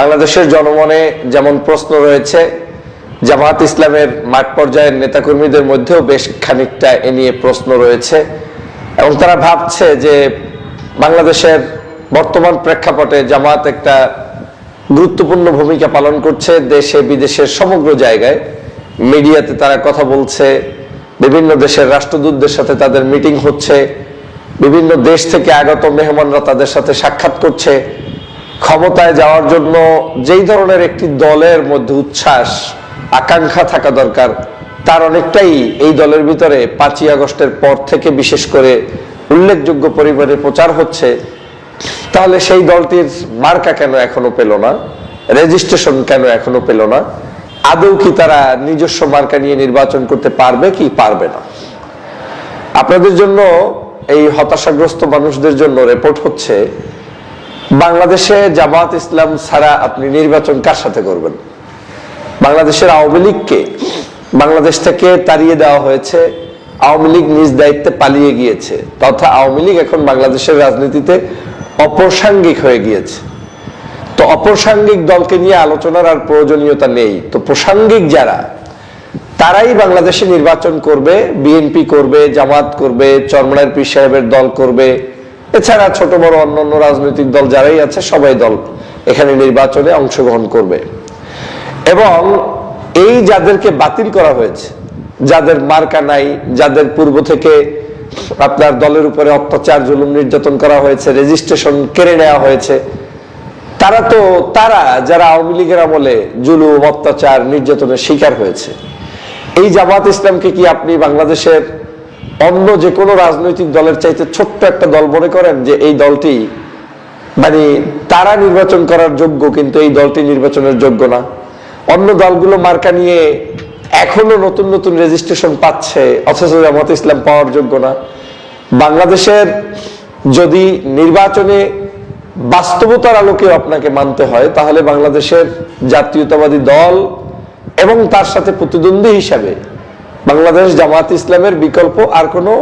বাংলাদেশের জনমনে যেমন প্রশ্ন রয়েছে, জামাত ইসলামের মাঠ পর্যায়ের নেতাকর্মীদের মধ্যেও বেশ খানিকটা এ নিয়ে প্রশ্ন রয়েছে এবং তারা ভাবছে যে বাংলাদেশের বর্তমান প্রেক্ষাপটে জামাত একটা গুরুত্বপূর্ণ ভূমিকা পালন করছে দেশে বিদেশের সমগ্র জায়গায়। মিডিয়াতে তারা কথা বলছে, বিভিন্ন দেশের রাষ্ট্রদূতদের সাথে তাদের মিটিং হচ্ছে, বিভিন্ন দেশ থেকে আগত মেহমানরা তাদের সাথে সাক্ষাৎ করছে। ক্ষমতায় যাওয়ার জন্য যেই ধরনের একটি দলের মধ্যে উচ্ছ্বাস আকাঙ্ক্ষা থাকা দরকার, তার অনেকটাই এই দলের ভিতরে 5ই আগস্টের পর থেকে বিশেষ করে উল্লেখযোগ্য পরিমাণে প্রচার হচ্ছে। তাহলে সেই দলটির মার্কা কেন এখনো পেল না, রেজিস্ট্রেশন কেন এখনো পেল না, আদৌ কি তারা নিজস্ব মার্কা নিয়ে নির্বাচন করতে পারবে কি পারবে না? আপনাদের জন্য, এই হতাশাগ্রস্ত মানুষদের জন্য রিপোর্ট হচ্ছে, বাংলাদেশে জামাত ইসলাম ছাড়া আপনি নির্বাচন কার সাথে করবেন? বাংলাদেশের আওয়ামী লীগকে বাংলাদেশ থেকে তাড়িয়ে দেওয়া হয়েছে, আওয়ামী লীগ নিজ দায়িত্বে পালিয়ে গিয়েছে, তথা আওয়ামী লীগ এখন বাংলাদেশের রাজনীতিতে অপ্রাসঙ্গিক হয়ে গিয়েছে। তো অপ্রাসঙ্গিক দলকে নিয়ে আলোচনার আর প্রয়োজনীয়তা নেই। তো প্রাসঙ্গিক যারা, তারাই বাংলাদেশে নির্বাচন করবে, বিএনপি করবে, জামাত করবে, চরমনায়ের পীর সাহেবের দল করবে, এছাড়া ছোট বড় অন্যান্য রাজনৈতিক দল যারাই আছে সবাই দল এখানে নির্বাচনে অংশগ্রহণ করবে। এবং এই যাদেরকে বাতিল করা হয়েছে, যাদের মার্কা নাই, যাদের পূর্ব থেকে আপনার দলের উপরে অত্যাচার জুলুম নির্যাতন করা হয়েছে, রেজিস্ট্রেশন কেড়ে নেওয়া হয়েছে, তারা যারা আওয়ামী লীগের আমলে জুলুম অত্যাচার নির্যাতনের শিকার হয়েছে। এই জামাত ইসলামকে কি আপনি বাংলাদেশের অন্য যে কোনো রাজনৈতিক দলের চাইতে ছোট্ট একটা দল মনে করেন যে এই দলটি মানে তারা নির্বাচন করার যোগ্য কিন্তু এই দলটি নির্বাচনের যোগ্য না? অন্য দলগুলো মার্কা নিয়ে এখনো নতুন নতুন রেজিস্ট্রেশন পাচ্ছে, অথচ জামাত ইসলাম পাওয়ার যোগ্য না। বাংলাদেশের যদি নির্বাচনে বাস্তবতার আলোকে আপনাকে মানতে হয়, তাহলে বাংলাদেশের জাতীয়তাবাদী দল এবং তার সাথে প্রতিদ্বন্দ্বী হিসাবে বাংলাদেশ জামাত ইসলামের বিকল্প আর কোনো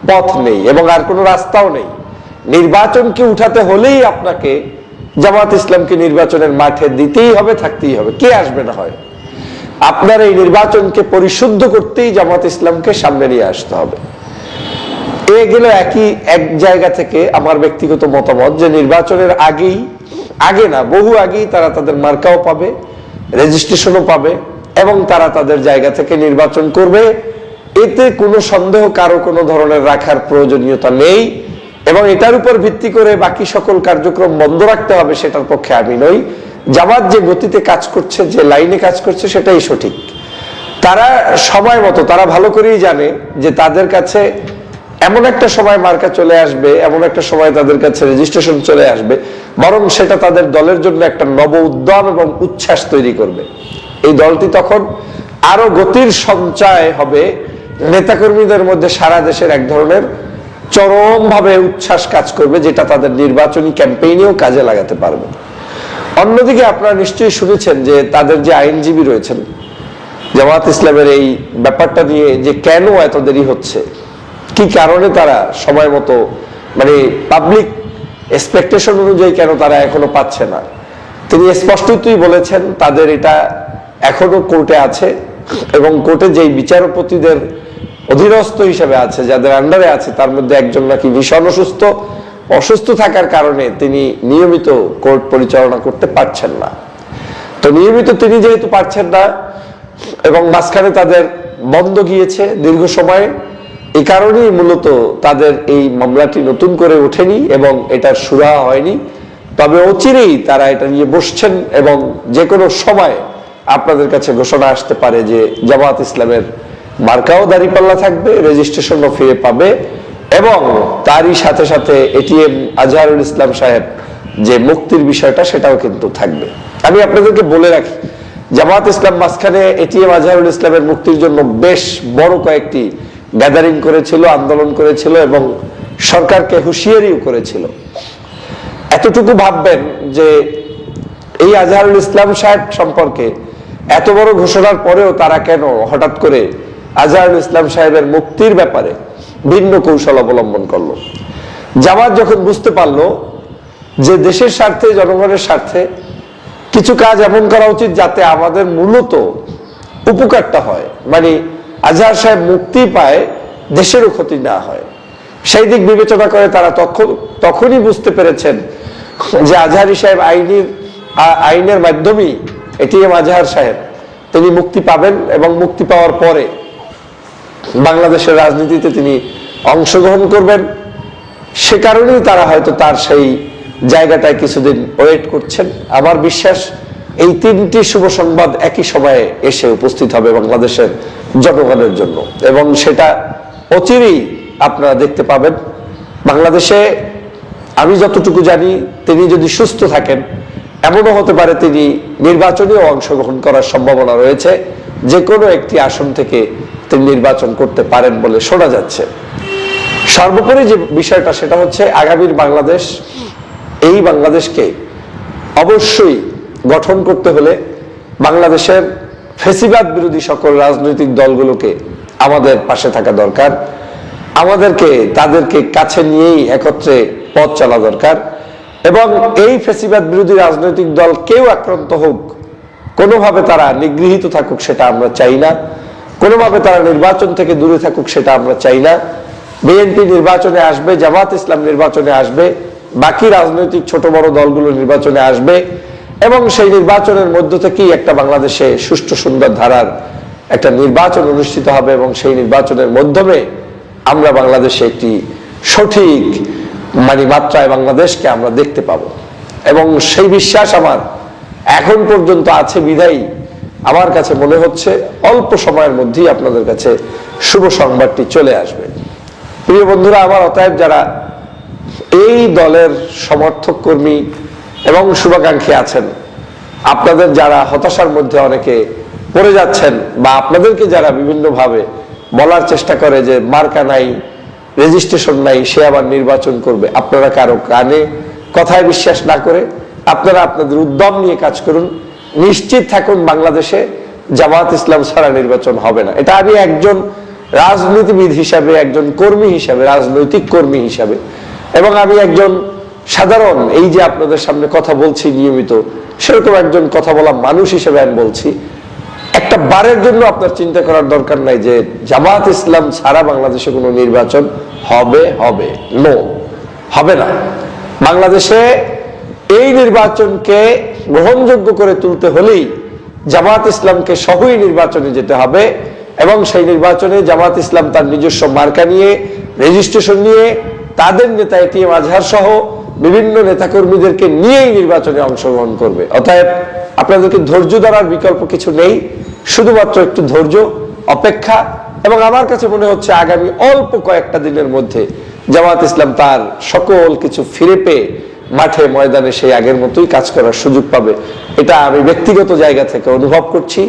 পথ নেই এবং আর কোনো রাস্তাও নেই। নির্বাচনকে উঠাতে হলেই আপনাকে জামাত ইসলামকে নির্বাচনের মাঠে দিতেই হবে, থাকতেই হবে। কে আসবে না হয়? আপনার এই নির্বাচনকে পরিশুদ্ধ করতেই জামাত ইসলামকে সামনে নিয়ে আসতে হবে। গেল এক জায়গা থেকে আমার ব্যক্তিগত মতামত যে নির্বাচনের আগে না, বহু আগেই তারা তাদের মার্কাও পাবে, রেজিস্ট্রেশনও পাবে এবং তারা তাদের জায়গা থেকে নির্বাচন করবে। এতে কোনো সন্দেহ কারো কোনো ধরনের রাখার প্রয়োজনীয়তা নেই এবং এটার উপর ভিত্তি করে বাকি সকল কার্যক্রম বন্ধ রাখতে হবে সেটার পক্ষে আমি নই। জামাত যে গতিতে কাজ করছে, যে লাইনে কাজ করছে, সেটাই সঠিক। তারা সময় মতো, তারা ভালো করেই জানে যে তাদের কাছে এমন একটা সময় মার্কা চলে আসবে, এমন একটা সময় তাদের কাছে রেজিস্ট্রেশন চলে আসবে, বরং সেটা তাদের দলের জন্য একটা নব উদ্যম এবং উচ্ছ্বাস তৈরি করবে। এই দলটি তখন আরো গতির সঞ্চয় হবে, নেতাকর্মীদের মধ্যে সারা দেশের এক ধরনের চরমভাবে উচ্ছ্বাস কাজ করবে, যেটা তাদের নির্বাচনী ক্যাম্পেইনেও কাজে লাগাতে পারবে। অন্যদিকে আপনারা নিশ্চয়ই শুনেছেন যে তাদের যে আইনজীবী রয়েছেন, জামাত ইসলামের এই ব্যাপারটা নিয়ে যে কেন এত দেরি হচ্ছে, কি কারণে তারা সময় মতো মানে পাবলিক এক্সপেকটেশন অনুযায়ী কেন তারা এখনো পাচ্ছে না, তিনি স্পষ্টতই বলেছেন তাদের এটা এখনো কোর্টে আছে এবং কোর্টে যেই বিচারপতিদের অধীনস্থ হিসেবে আছে, যাদের আন্ডারে আছে, তার মধ্যে একজন নাকি ভীষণ অসুস্থ থাকার কারণে তিনি নিয়মিত কোর্ট পরিচালনা করতে পারছেন না। তো নিয়মিত তিনি যেহেতু পারছেন না এবং মাঝখানে তাদের বন্ধ গিয়েছে দীর্ঘ সময়, এই কারণেই মূলত তাদের এই মামলাটি নতুন করে ওঠেনি এবং এটার সুরাহা হয়নি। তবে অচিরেই তারা এটা নিয়ে বসছেন এবং যে কোনো সময় আপনাদের কাছে ঘোষণা আসতে পারে যে জামাত ইসলামের মার্কাও দাঁড়িপাল্লা থাকবে, রেজিস্ট্রেশনও ফিরে পাবে এবং তারই সাথে সাথে এটিএম আজহারুল ইসলাম সাহেব যে মুক্তির বিষয়টা সেটাও কিন্তু থাকবে। আমি আপনাদেরকে বলে রাখি, জামাত ইসলাম মাঝখানে এটিএম আজহারুল ইসলামের মুক্তির জন্য বেশ বড় কয়েকটি গ্যাদারিং করেছিল, আন্দোলন করেছিল এবং সরকারকে হুঁশিয়ারিও করেছিল। এতটুকু ভাববেন যে এই আজহারুল ইসলাম সাহেব সম্পর্কে এত বড় ঘোষণার পরেও তারা কেন হঠাৎ করে আজহারুল ইসলাম সাহেবের মুক্তির ব্যাপারে ভিন্ন কৌশল অবলম্বন করলো। জামাত যখন বুঝতে পারলো যে দেশের স্বার্থে, জনগণের স্বার্থে কিছু কাজ এমন করা উচিত যাতে আমাদের মূলত উপকারটা হয়, মানে আজহার সাহেব মুক্তি পায়, দেশেরও ক্ষতি না হয়। সেই দিক বিবেচনা করে তারা তখনই বুঝতে পেরেছেন যে আজহারি সাহেব আইনের মাধ্যমেই এটিএম আজহার সাহেব তিনি মুক্তি পাবেন এবং মুক্তি পাওয়ার পরে বাংলাদেশের রাজনীতিতে তিনি অংশগ্রহণ করবেন। সে কারণেই তারা হয়তো তার সেই জায়গাটায় কিছুদিন ওয়েট করছেন। আমার বিশ্বাস এই তিনটি শুভ সংবাদ একই সময়ে এসে উপস্থিত হবে বাংলাদেশের জনগণের জন্য, এবং সেটা অচিরেই আপনারা দেখতে পাবেন। বাংলাদেশে আমি যতটুকু জানি তিনি যদি সুস্থ থাকেন, এমনও হতে পারে তিনি নির্বাচনেও অংশগ্রহণ করার সম্ভাবনা রয়েছে, যে কোনো একটি আসন থেকে তিনি নির্বাচন করতে পারেন বলে শোনা যাচ্ছে। সর্বোপরি যে বিষয়টা সেটা হচ্ছে আগামীর বাংলাদেশ, এই বাংলাদেশকে অবশ্যই গঠন করতে হলে বাংলাদেশের ফ্যাসিবাদ বিরোধী সকল রাজনৈতিক দলগুলোকে আমাদের পাশে থাকা দরকার। তাদেরকে কাছে নিয়েই একত্রে পথ চলা দরকার, এবং এই ফ্যাসিবাদ বিরোধী রাজনৈতিক দল কেউ আক্রান্ত হোক, কোনোভাবে তারা নিগৃহীত থাকুক সেটা আমরা চাই না, কোনোভাবে তারা নির্বাচন থেকে দূরে থাকুক সেটা আমরা চাই না। বিএনপি নির্বাচনে আসবে, জামাত ইসলাম নির্বাচনে আসবে, বাকি রাজনৈতিক ছোট বড় দলগুলো নির্বাচনে আসবে, এবং সেই নির্বাচনের মধ্য থেকেই একটা বাংলাদেশে সুষ্ঠু সুন্দর ধারার একটা নির্বাচন অনুষ্ঠিত হবে, এবং সেই নির্বাচনের মাধ্যমে আমরা বাংলাদেশে একটি সঠিক মাত্রায় বাংলাদেশকে আমরা দেখতে পাবো। এবং সেই বিশ্বাস আমার এখন পর্যন্ত আছে বিধায়ী আমার কাছে মনে হচ্ছে অল্প সময়ের মধ্যেই আপনাদের কাছে শুভ সংবাদটি চলে আসবে। প্রিয় বন্ধুরা আমার, অতএব যারা এই দলের সমর্থক কর্মী এবং শুভাকাঙ্ক্ষী আছেন, আপনাদের যারা হতাশার মধ্যে অনেকে পড়ে যাচ্ছেন, বা আপনাদেরকে যারা বিভিন্নভাবে বলার চেষ্টা করে যে মার্কা নাই, রেজিস্ট্রেশন নাই, সে আবার নির্বাচন করবে, আপনারা কারো কানে কথায় বিশ্বাস না করে আপনারা আপনাদের উদ্যম নিয়ে কাজ করুন। নিশ্চিত থাকুন বাংলাদেশে জামাত ইসলাম ছাড়া নির্বাচন হবে না। এটা আমি একজন রাজনীতিবিদ হিসাবে, একজন কর্মী হিসাবে, রাজনৈতিক কর্মী হিসাবে, এবং আমি একজন সাধারণ এই যে আপনাদের সামনে কথা বলছি নিয়মিত, সেরকম একজন কথা বলা মানুষ হিসেবে আমি বলছি, একটা বারের জন্য আপনার চিন্তা করার দরকার নাই যে জামাত ইসলাম ছাড়া বাংলাদেশে কোনো নির্বাচন হবে হবে না। বাংলাদেশে এই নির্বাচনকে গ্রহণযোগ্য করে তুলতে হলেই জামাত ইসলামকে সহই নির্বাচনে যেতে হবে, এবং সেই নির্বাচনে জামাত ইসলাম তার নিজস্ব মার্কা নিয়ে, রেজিস্ট্রেশন নিয়ে, তাদের নেতা এটিএম আজহার সহ বিভিন্ন নেতাকর্মীদেরকে নিয়েই নির্বাচনে অংশগ্রহণ করবে। অতএব আপনাদেরকে ধৈর্য ধরার বিকল্প কিছু নেই, শুধুমাত্র একটু ধৈর্য, অপেক্ষা, এবং আমার কাছে মনে হচ্ছে আগামী অল্প কয়েকটা দিনের মধ্যে জামাত ইসলাম তার সকল কিছু ফিরে পেয়ে মাঠে ময়দানে সেই আগের মতোই কাজ করার সুযোগ পাবে। এটা আমি ব্যক্তিগত জায়গা থেকে অনুভব করছি।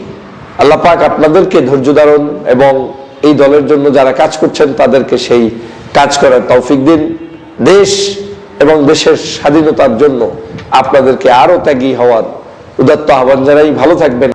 আল্লাহ পাক আপনাদেরকে ধৈর্য ধারণ এবং এই দলের জন্য যারা কাজ করছেন তাদেরকে সেই কাজ করার তৌফিক দিন। দেশ এবং দেশের স্বাধীনতার জন্য আপনাদেরকে আরো ত্যাগী হওয়ার উদাত্ত আহ্বান জানাই। ভালো থাকবেন।